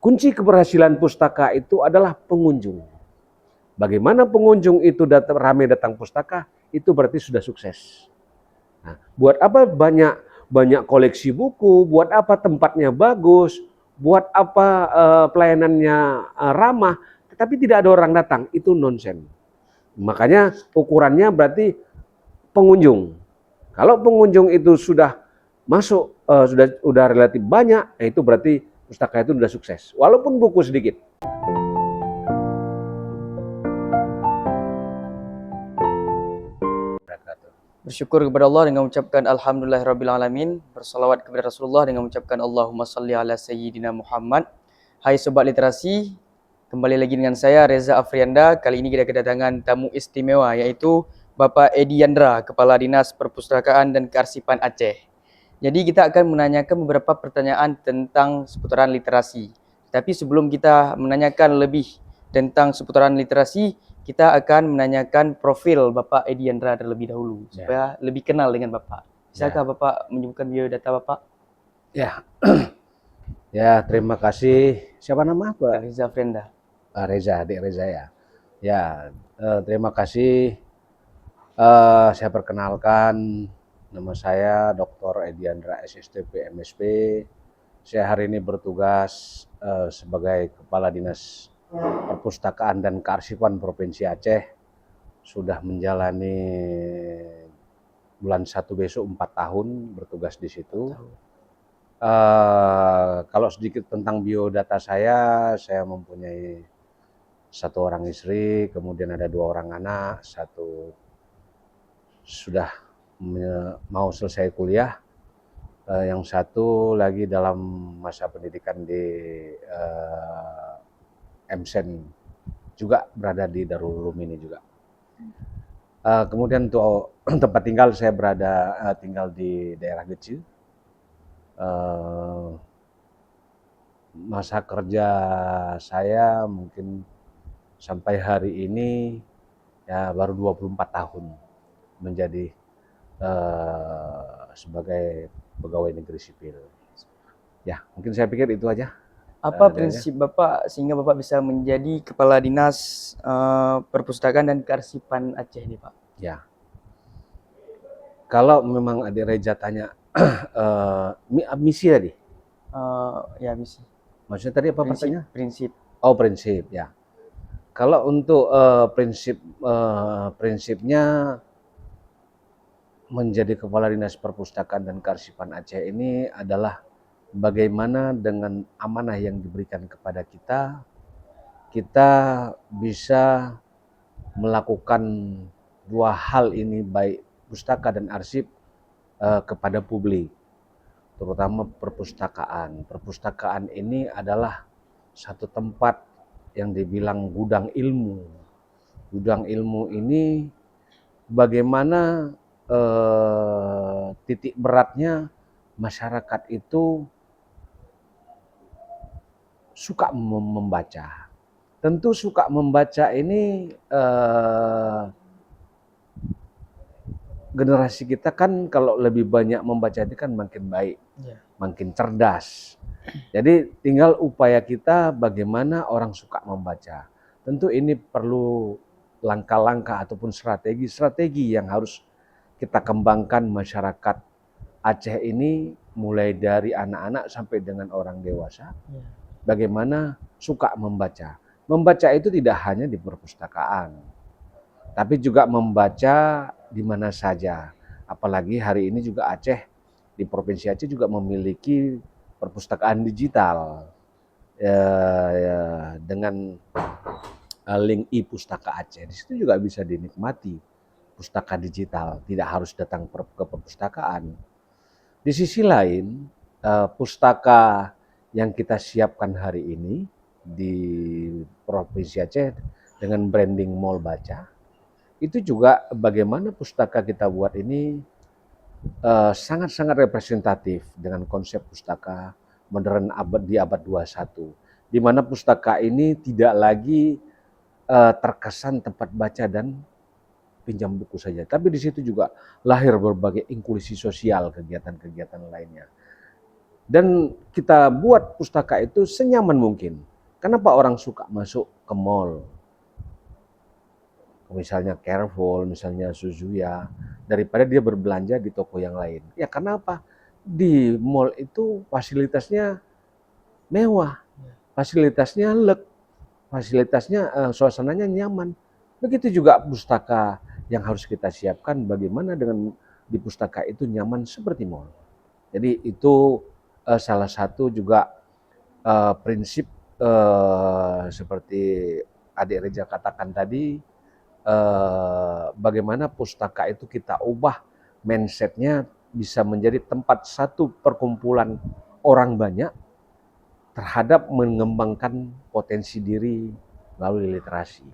kunci keberhasilan pustaka itu adalah pengunjung. Bagaimana pengunjung itu ramai datang pustaka, itu berarti sudah sukses. Nah, buat apa banyak koleksi buku, buat apa tempatnya bagus, buat apa pelayanannya ramah, tetapi tidak ada orang datang, itu nonsen. Makanya ukurannya berarti pengunjung. Kalau pengunjung itu sudah masuk, sudah relatif banyak, itu berarti pustaka itu sudah sukses, walaupun buku sedikit. Bersyukur kepada Allah dengan mengucapkan Alhamdulillahirrabbilalamin. Bersalawat kepada Rasulullah dengan mengucapkan Allahumma salli ala Sayyidina Muhammad. Hai Sobat Literasi, kembali lagi dengan saya Reza Afrianda. Kali ini kita kedatangan tamu istimewa, yaitu Bapak Edi Yandra, Kepala Dinas Perpustakaan dan Kearsipan Aceh. Jadi kita akan menanyakan beberapa pertanyaan tentang seputaran literasi. Tapi sebelum kita menanyakan lebih tentang seputaran literasi, kita akan menanyakan profil Bapak Edi Yandra terlebih dahulu, supaya lebih kenal dengan Bapak. Bisakah Bapak menyebutkan biodata Bapak? Ya, ya, terima kasih. Siapa nama Pak? Reza Afrianda. Reza, adik Reza ya. Ya, terima kasih. Saya perkenalkan, nama saya Dr. Edi Yandra, SSTP, MSP. Saya hari ini bertugas sebagai Kepala Dinas Perpustakaan dan Kearsipan Provinsi Aceh. Sudah menjalani bulan 1 besok 4 tahun bertugas di situ. Kalau sedikit tentang biodata saya mempunyai 1 orang istri, kemudian ada 2 orang anak, 1 sudah mau selesai kuliah, yang 1 lagi dalam masa pendidikan di MSen, juga berada di Darul Ulum ini juga. Kemudian untuk tempat tinggal, saya tinggal di daerah Geci. Masa kerja saya mungkin sampai hari ini ya baru 24 tahun menjadi sebagai pegawai negeri sipil. Ya, mungkin saya pikir itu aja. Apa prinsip Bapak sehingga Bapak bisa menjadi Kepala Dinas Perpustakaan dan Kearsipan Aceh ini, Pak? Ya, kalau memang adik Reza tanya misi tadi? Ya, misi. Maksudnya tadi apa pertanyaannya? Prinsip. Oh, prinsip ya. Kalau untuk prinsipnya menjadi Kepala Dinas Perpustakaan dan Kearsipan Aceh ini adalah bagaimana dengan amanah yang diberikan kepada kita, kita bisa melakukan 2 hal ini, baik pustaka dan arsip kepada publik, terutama perpustakaan. Perpustakaan ini adalah satu tempat yang dibilang gudang ilmu. Gudang ilmu ini bagaimana titik beratnya masyarakat itu suka membaca. Tentu suka membaca ini generasi kita kan kalau lebih banyak membaca itu kan makin baik, makin cerdas. Jadi tinggal upaya kita bagaimana orang suka membaca. Tentu ini perlu langkah-langkah ataupun strategi yang harus kita kembangkan masyarakat Aceh ini, mulai dari anak-anak sampai dengan orang dewasa. Bagaimana suka membaca. Membaca itu tidak hanya di perpustakaan, tapi juga membaca di mana saja. Apalagi hari ini juga Aceh, di Provinsi Aceh juga memiliki perpustakaan digital dengan link e-pustaka Aceh. Di situ juga bisa dinikmati pustaka digital, tidak harus datang ke perpustakaan. Di sisi lain, pustaka yang kita siapkan hari ini di Provinsi Aceh dengan branding Mall Baca, itu juga bagaimana pustaka kita buat ini sangat-sangat representatif dengan konsep pustaka modern di abad 21, di mana pustaka ini tidak lagi terkesan tempat baca dan pinjam buku saja, tapi di situ juga lahir berbagai inklusi sosial, kegiatan-kegiatan lainnya. Dan kita buat pustaka itu senyaman mungkin. Kenapa orang suka masuk ke mall? Misalnya Carrefour, misalnya Suzuya, daripada dia berbelanja di toko yang lain. Ya karena apa? Di mall itu fasilitasnya mewah, fasilitasnya fasilitasnya suasananya nyaman. Begitu juga pustaka yang harus kita siapkan bagaimana dengan di pustaka itu nyaman seperti mall. Jadi itu salah satu juga prinsip seperti Adik Reza katakan tadi, bagaimana pustaka itu kita ubah mindsetnya bisa menjadi tempat satu perkumpulan orang banyak terhadap mengembangkan potensi diri melalui literasi.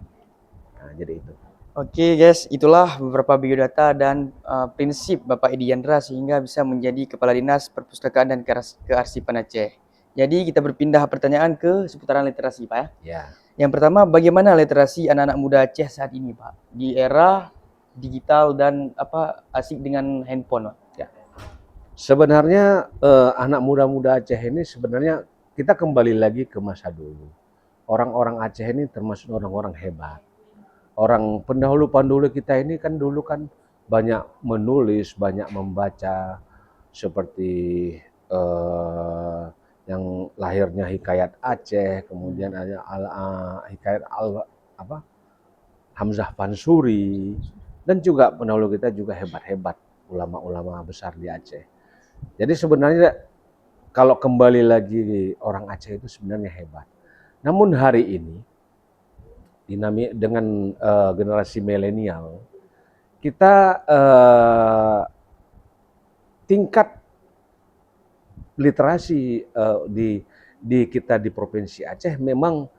Nah, jadi itu. Oke guys, itulah beberapa biodata dan prinsip Bapak Edi Yandra sehingga bisa menjadi Kepala Dinas Perpustakaan dan Kearsipan Aceh. Jadi kita berpindah pertanyaan ke seputaran literasi Pak ya. Ya. Yang pertama, bagaimana literasi anak-anak muda Aceh saat ini Pak? Di era digital dan asik dengan handphone Pak? Ya. Sebenarnya anak muda-muda Aceh ini sebenarnya kita kembali lagi ke masa dulu. Orang-orang Aceh ini termasuk orang-orang hebat. Orang pendahulu-pendahulu kita ini kan dulu kan banyak menulis, banyak membaca, seperti yang lahirnya Hikayat Aceh, kemudian ada Hikayat Hamzah Fansuri, dan juga pendahulu kita juga hebat-hebat ulama-ulama besar di Aceh. Jadi sebenarnya kalau kembali lagi orang Aceh itu sebenarnya hebat. Namun hari ini dinamik dengan generasi milenial, kita tingkat literasi di kita di provinsi Aceh memang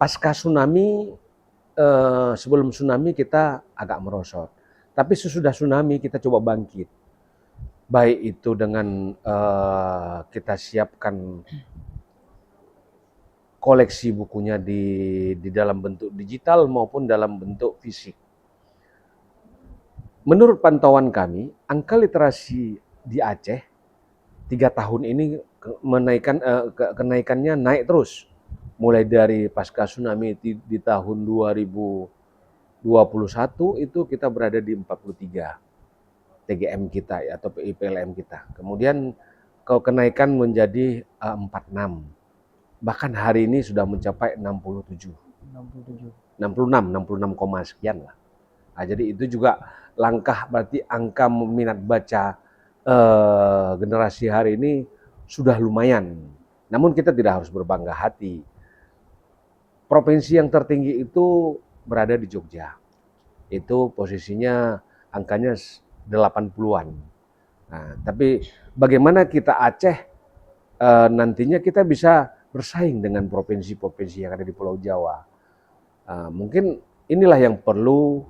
pasca tsunami, sebelum tsunami kita agak merosot, tapi sesudah tsunami kita coba bangkit, baik itu dengan kita siapkan koleksi bukunya di dalam bentuk digital maupun dalam bentuk fisik. Menurut pantauan kami, angka literasi di Aceh 3 tahun ini kenaikannya naik terus. Mulai dari pasca tsunami di tahun 2021 itu kita berada di 43 TGM kita ya, atau IPLM kita. Kemudian kenaikan menjadi 46. Bahkan hari ini sudah mencapai 67. 66 sekian lah. Nah, jadi itu juga langkah, berarti angka minat baca generasi hari ini sudah lumayan. Namun kita tidak harus berbangga hati. Provinsi yang tertinggi itu berada di Jogja. Itu posisinya angkanya 80-an. Nah, tapi bagaimana kita Aceh nantinya kita bisa bersaing dengan provinsi-provinsi yang ada di Pulau Jawa. Mungkin inilah yang perlu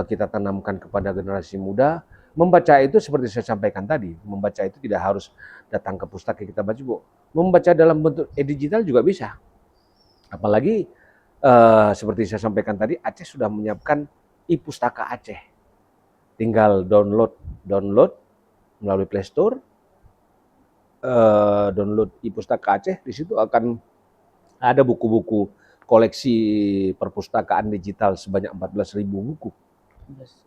kita tanamkan kepada generasi muda. Membaca itu seperti saya sampaikan tadi, membaca itu tidak harus datang ke pustaka kita baca buku. Membaca dalam bentuk digital juga bisa. Apalagi seperti saya sampaikan tadi, Aceh sudah menyiapkan e-pustaka Aceh. Tinggal download melalui Play Store, download e-pustaka Aceh, di situ akan ada buku-buku koleksi perpustakaan digital sebanyak 14.000 buku.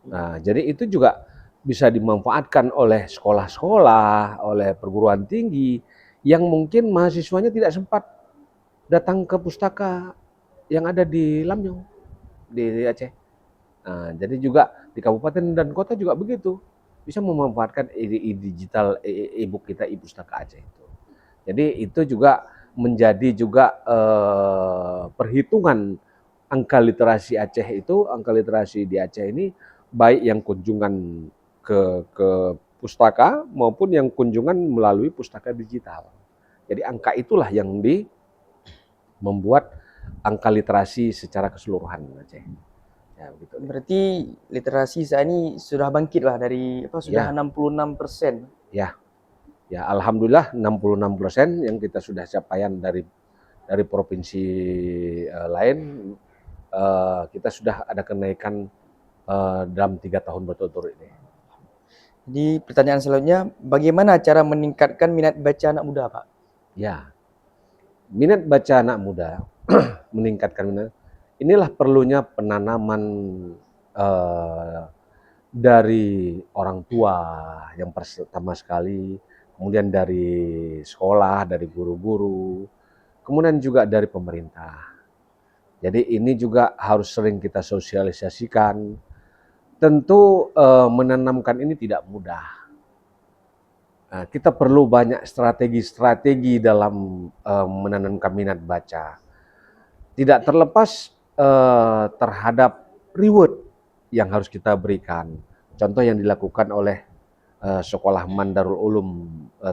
Nah, jadi itu juga bisa dimanfaatkan oleh sekolah-sekolah, oleh perguruan tinggi yang mungkin mahasiswanya tidak sempat datang ke pustaka yang ada di Lamjong, di Aceh. Nah, jadi juga di kabupaten dan kota juga begitu, bisa memanfaatkan digital e-book kita, e-pustaka Aceh itu. Jadi itu juga menjadi juga perhitungan angka literasi Aceh itu, angka literasi di Aceh ini baik yang kunjungan ke pustaka maupun yang kunjungan melalui pustaka digital. Jadi angka itulah yang membuat angka literasi secara keseluruhan Aceh. Ya, begitu. Berarti literasi saat ini sudah bangkit lah dari sudah 66%. Ya. Ya, alhamdulillah 66% yang kita sudah capaian dari provinsi lain, kita sudah ada kenaikan dalam 3 tahun berturut-turut ini. Jadi pertanyaan selanjutnya, bagaimana cara meningkatkan minat baca anak muda, Pak? Ya, minat baca anak muda meningkatkan minat. Inilah perlunya penanaman eh, dari orang tua yang pertama sekali, kemudian dari sekolah, dari guru-guru, kemudian juga dari pemerintah. Jadi ini juga harus sering kita sosialisasikan. Tentu menanamkan ini tidak mudah. Nah, kita perlu banyak strategi-strategi dalam menanamkan minat baca. Tidak terlepas terhadap reward yang harus kita berikan. Contoh yang dilakukan oleh Sekolah Mandarul Ulum,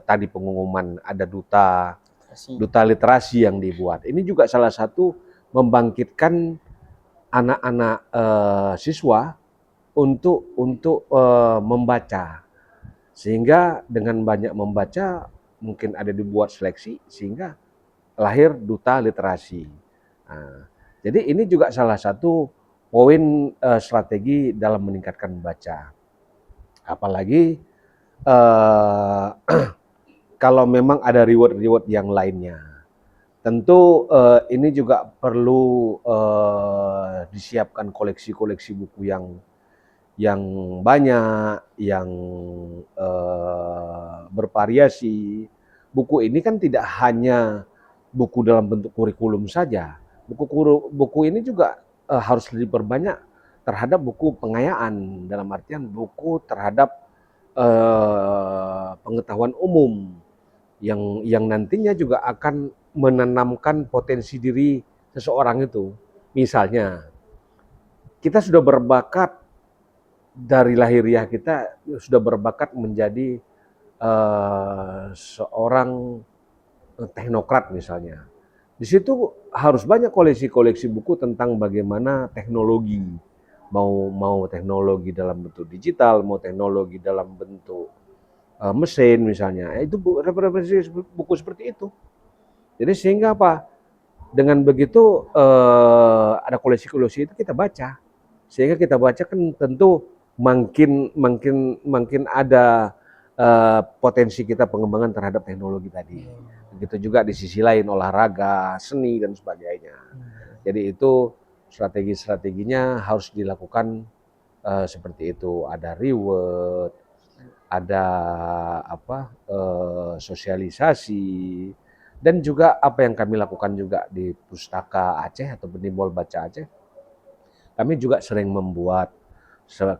tadi pengumuman ada duta literasi yang dibuat. Ini juga salah satu membangkitkan anak-anak siswa untuk membaca, sehingga dengan banyak membaca mungkin ada dibuat seleksi sehingga lahir duta literasi. Nah, jadi ini juga salah satu poin strategi dalam meningkatkan baca. Apalagi kalau memang ada reward-reward yang lainnya. Tentu ini juga perlu disiapkan koleksi-koleksi buku yang banyak, yang bervariasi. Buku ini kan tidak hanya buku dalam bentuk kurikulum saja. Buku ini juga harus diperbanyak terhadap buku pengayaan, dalam artian buku terhadap pengetahuan umum yang nantinya juga akan menanamkan potensi diri seseorang itu. Misalnya, kita sudah berbakat dari lahiriah, kita sudah berbakat menjadi seorang teknokrat misalnya. Di situ harus banyak koleksi-koleksi buku tentang bagaimana teknologi, mau teknologi dalam bentuk digital, mau teknologi dalam bentuk mesin misalnya. Itu referensi buku seperti itu. Jadi sehingga apa? Dengan begitu ada koleksi-koleksi itu kita baca, sehingga kita baca kan tentu makin ada potensi kita pengembangan terhadap teknologi tadi. Begitu juga di sisi lain olahraga, seni dan sebagainya. Jadi itu strategi-strateginya harus dilakukan seperti itu. Ada reward, ada sosialisasi, dan juga apa yang kami lakukan juga di Pustaka Aceh atau di Mall Baca Aceh. Kami juga sering membuat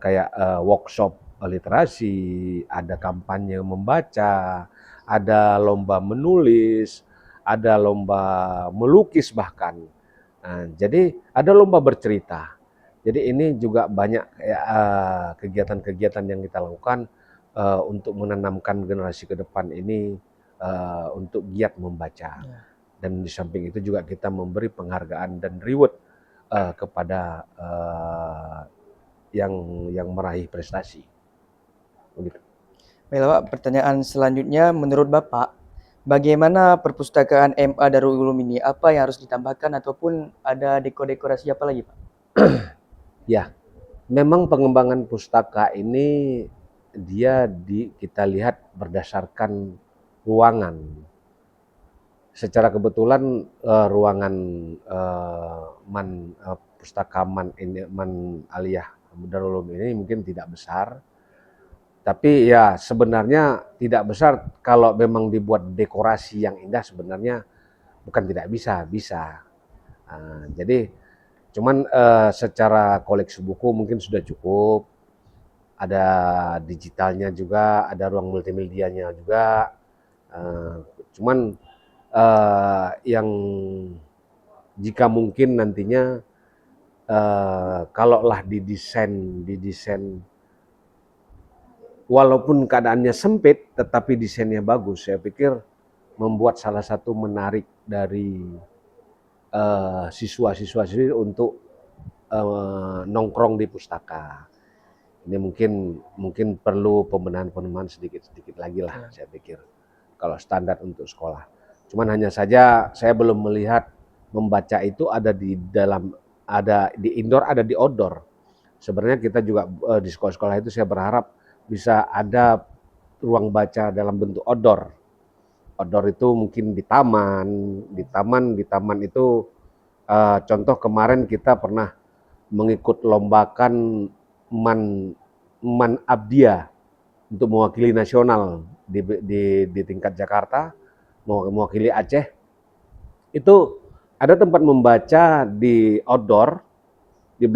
kayak workshop literasi, ada kampanye membaca, ada lomba menulis, ada lomba melukis bahkan. Nah, jadi ada lomba bercerita. Jadi ini juga banyak kegiatan-kegiatan yang kita lakukan untuk menanamkan generasi ke depan ini untuk giat membaca. Dan di samping itu juga kita memberi penghargaan dan reward kepada yang meraih prestasi. Begitu. Baiklah Pak, pertanyaan selanjutnya, menurut Bapak, bagaimana perpustakaan MA Darul Ulum ini? Apa yang harus ditambahkan ataupun ada dekorasi apa lagi Pak? Ya, memang pengembangan pustaka ini kita lihat berdasarkan ruangan. Secara kebetulan ruangan pustaka Man Aliyah Darul Ulum ini mungkin tidak besar, tapi ya sebenarnya tidak besar. Kalau memang dibuat dekorasi yang indah sebenarnya bukan tidak bisa. Jadi cuman secara koleksi buku mungkin sudah cukup. Ada digitalnya juga, ada ruang multimedianya juga. Cuman yang jika mungkin nantinya kalaulah didesain walaupun keadaannya sempit tetapi desainnya bagus, saya pikir membuat salah satu menarik dari siswa-siswa untuk nongkrong di pustaka. Ini mungkin perlu pembenahan sedikit lagi lah, saya pikir, kalau standar untuk sekolah. Cuman hanya saja saya belum melihat membaca itu ada di indoor, ada di outdoor. Sebenarnya kita juga di sekolah-sekolah itu saya berharap bisa ada ruang baca dalam bentuk outdoor. Outdoor itu mungkin di taman itu contoh kemarin kita pernah mengikut lombakan Man Abdia untuk mewakili nasional di tingkat Jakarta, mewakili Aceh. Itu ada tempat membaca di outdoor di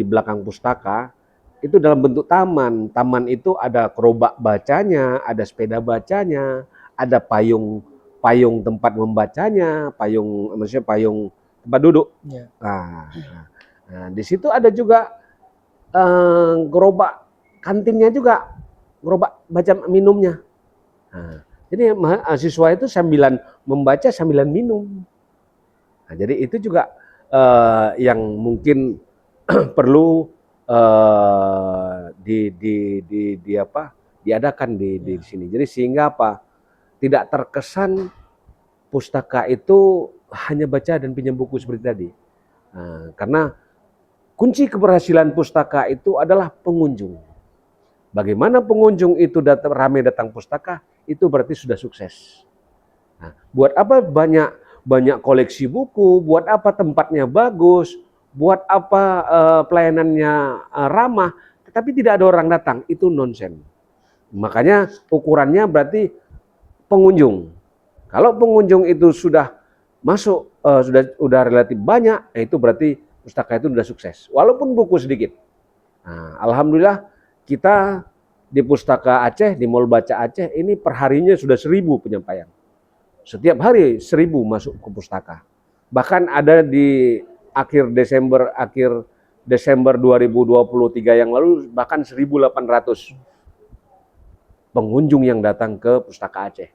belakang pustaka, itu dalam bentuk taman. Taman itu ada gerobak bacanya, ada sepeda bacanya, ada payung tempat membacanya, maksudnya payung tempat duduk. Ya. Nah, di situ ada juga gerobak kantinnya juga, gerobak baca minumnya. Nah, jadi mahasiswa itu sambilan membaca sambilan minum. Nah, jadi itu juga yang mungkin perlu diadakan di sini. Jadi sehingga apa? Tidak terkesan pustaka itu hanya baca dan pinjam buku seperti tadi. Nah, karena kunci keberhasilan pustaka itu adalah pengunjung. Bagaimana pengunjung itu ramai datang pustaka, itu berarti sudah sukses. Nah, buat apa banyak koleksi buku, buat apa tempatnya bagus, buat apa pelayanannya ramah, tetapi tidak ada orang datang, itu nonsen. Makanya ukurannya berarti pengunjung. Kalau pengunjung itu sudah masuk, sudah relatif banyak, itu berarti pustaka itu sudah sukses, walaupun buku sedikit. Nah, alhamdulillah kita di Pustaka Aceh, di Mall Baca Aceh ini perharinya sudah 1000 penyampaian. Setiap hari 1000 masuk ke pustaka. Bahkan ada di akhir Desember 2023 yang lalu bahkan 1.800 pengunjung yang datang ke Pustaka Aceh.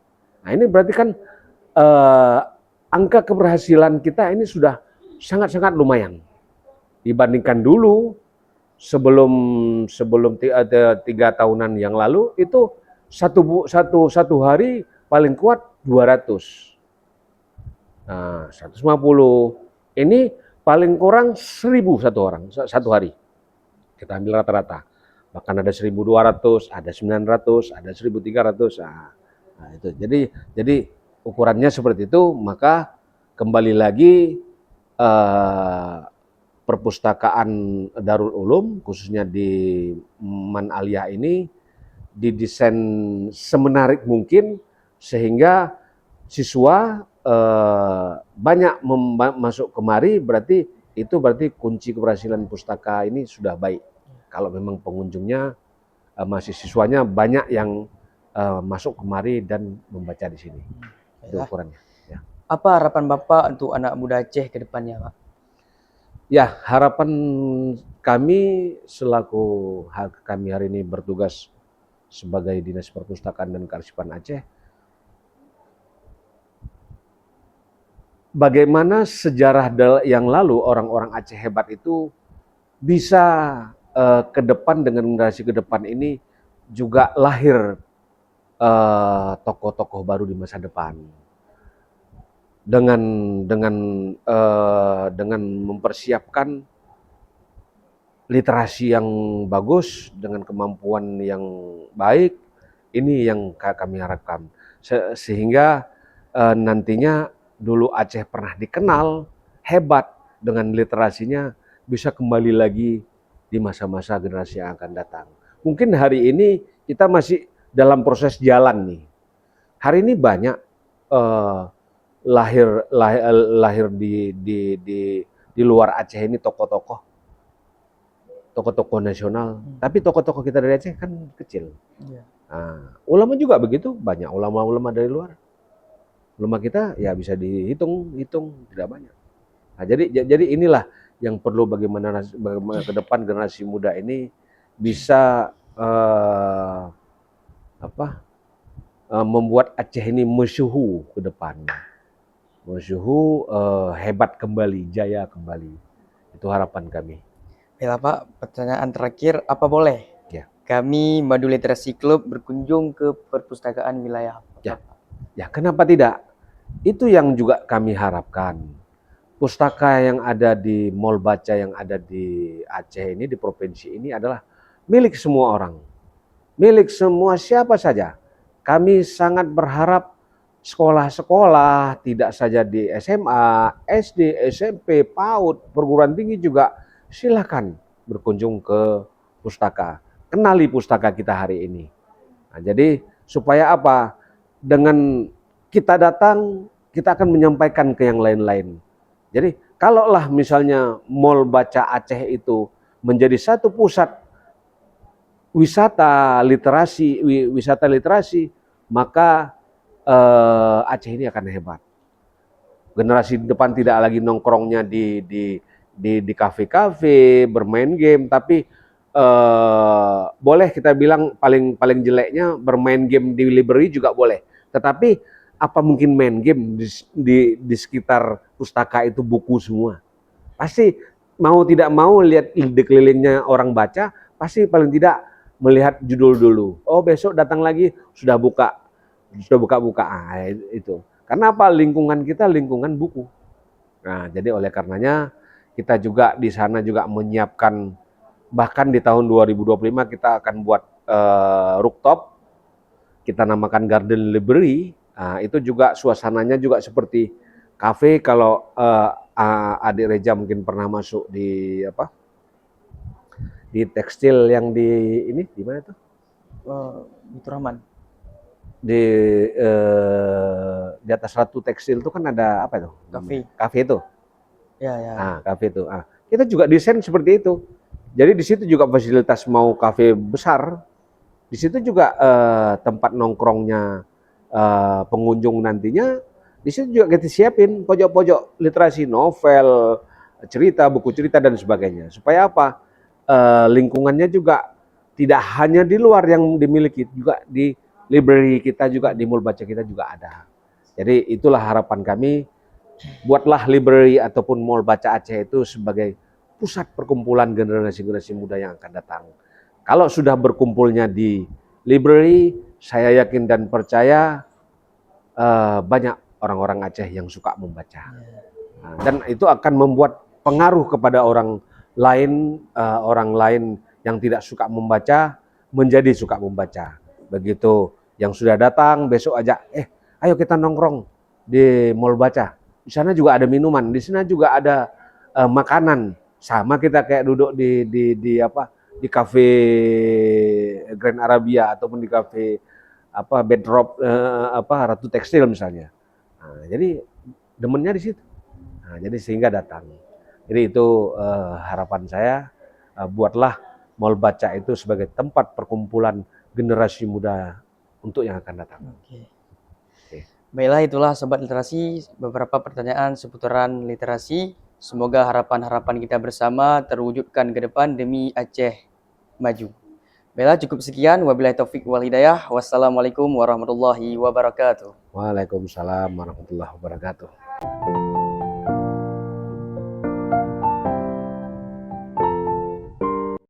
Nah, ini berarti kan angka keberhasilan kita ini sudah sangat-sangat lumayan. Dibandingkan dulu sebelum 3 tahunan yang lalu itu satu hari paling kuat 200. Nah, 150. Ini paling kurang 1000 satu orang satu hari. Kita ambil rata-rata. Bahkan ada 1200, ada 900, ada 1300. Nah, itu. Jadi ukurannya seperti itu, maka kembali lagi perpustakaan Darul Ulum khususnya di Man Aliyah ini didesain semenarik mungkin sehingga siswa banyak masuk kemari, berarti kunci keberhasilan pustaka ini sudah baik. Kalau memang pengunjungnya masih siswanya banyak yang masuk kemari dan membaca di sini. Itu ukurannya. Ya. Apa harapan Bapak untuk anak muda Aceh ke depannya, Pak? Ya, harapan kami selaku kami hari ini bertugas sebagai Dinas Perpustakaan dan Kearsipan Aceh, bagaimana sejarah yang lalu orang-orang Aceh hebat itu bisa ke depan, dengan generasi ke depan ini juga lahir tokoh-tokoh baru di masa depan. Dengan mempersiapkan literasi yang bagus dengan kemampuan yang baik, ini yang kami harapkan sehingga nantinya dulu Aceh pernah dikenal hebat dengan literasinya bisa kembali lagi di masa-masa generasi yang akan datang. Mungkin hari ini kita masih dalam proses jalan nih. Hari ini banyak lahir di luar Aceh ini tokoh-tokoh nasional, tapi tokoh-tokoh kita dari Aceh kan kecil. Nah, ulama juga begitu, banyak ulama-ulama dari luar. Ulama kita ya bisa dihitung tidak banyak. Nah, jadi inilah yang perlu bagaimana ke depan generasi muda ini bisa membuat Aceh ini masyhur ke depan. Masyhur, hebat kembali, jaya kembali. Itu harapan kami. Ya Pak, pertanyaan terakhir, apa boleh kami Madu Literasi Club berkunjung ke perpustakaan wilayah? Ya, kenapa tidak? Itu yang juga kami harapkan. Pustaka yang ada di Mall Baca yang ada di Aceh ini, di provinsi ini adalah milik semua orang. milik semua siapa saja. Kami sangat berharap sekolah-sekolah, tidak saja di SMA, SD, SMP, PAUD, perguruan tinggi juga, silakan berkunjung ke pustaka. Kenali pustaka kita hari ini. Nah, jadi supaya apa? Dengan kita datang, kita akan menyampaikan ke yang lain-lain. Jadi kalaulah misalnya Mall Baca Aceh itu menjadi satu pusat wisata literasi, maka Aceh ini akan hebat. Generasi depan tidak lagi nongkrongnya di kafe-kafe, bermain game, tapi boleh kita bilang paling jeleknya bermain game di library juga boleh. Tetapi apa mungkin main game di sekitar pustaka itu buku semua? Pasti mau tidak mau lihat di kelilingnya orang baca, pasti paling tidak melihat judul dulu. Oh, besok datang lagi sudah buka. Ah, itu. Karena apa? Lingkungan kita lingkungan buku. Nah, jadi oleh karenanya kita juga di sana juga menyiapkan, bahkan di tahun 2025 kita akan buat rooftop, kita namakan Garden Library. Nah, itu juga suasananya juga seperti kafe. Kalau adik Reja mungkin pernah masuk di tekstil yang di mana tuh? Itu Rahman. Di atas Ratu Tekstil itu kan ada apa itu? Kafe itu. Ya. Kafe itu. Kita juga desain seperti itu. Jadi di situ juga fasilitas mau kafe besar. Di situ juga tempat nongkrongnya pengunjung nantinya. Di situ juga kita siapin pojok-pojok literasi, novel, cerita, buku cerita dan sebagainya. Supaya apa? Lingkungannya juga tidak hanya di luar yang dimiliki, juga di library kita juga, di mall baca kita juga ada. Jadi itulah harapan kami, buatlah library ataupun mall baca Aceh itu sebagai pusat perkumpulan generasi-generasi muda yang akan datang. Kalau sudah berkumpulnya di library, saya yakin dan percaya banyak orang-orang Aceh yang suka membaca. Dan itu akan membuat pengaruh kepada orang lain yang tidak suka membaca menjadi suka membaca. Begitu yang sudah datang besok ajak, ayo kita nongkrong di mall baca. Di sana juga ada minuman, di sana juga ada makanan. Sama kita kayak duduk di kafe Grand Arabia ataupun di kafe Bedrock Ratu Tekstil misalnya. Nah, jadi demennya di situ. Nah, jadi sehingga datang. Jadi itu harapan saya, buatlah Mall Baca itu sebagai tempat perkumpulan generasi muda untuk yang akan datang. Oke. Baiklah, itulah Sobat Literasi, beberapa pertanyaan seputaran literasi. Semoga harapan-harapan kita bersama terwujudkan ke depan demi Aceh maju. Baiklah, cukup sekian. Wabillahi taufik wal hidayah. Wassalamualaikum warahmatullahi wabarakatuh. Waalaikumsalam warahmatullahi wabarakatuh.